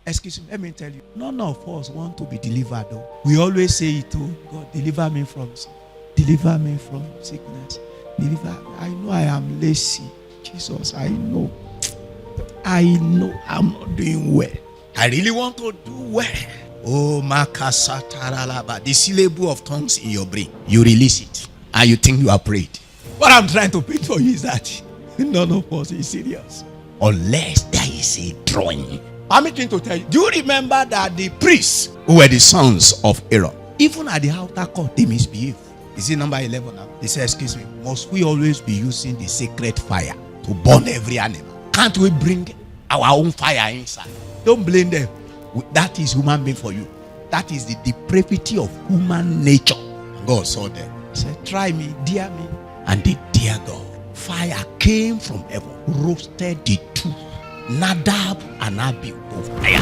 Excuse me, let me tell you. None of us want to be delivered though. We always say it, oh God, deliver me from sickness. Deliver me. I know I am lazy. Jesus, I know I'm not doing well. I really want to do well. Oh, Makasataralaba. The syllable of tongues in your brain, you release it and you think you are prayed. What I'm trying to paint for you is that none of us is serious unless there is a drawing. I'm trying to tell you. Do you remember that the priests who were the sons of Aaron, even at the outer court, they misbehave? Is it number 11 now? They say, excuse me, must we always be using the sacred fire to burn every animal? Can't we bring our own fire inside? Don't blame them. That is human being for you. That is the depravity of human nature. God saw them. He said, try me, dare me. And they dare God. Fire came from heaven, roasted the two, Nadab and Abihu, fire.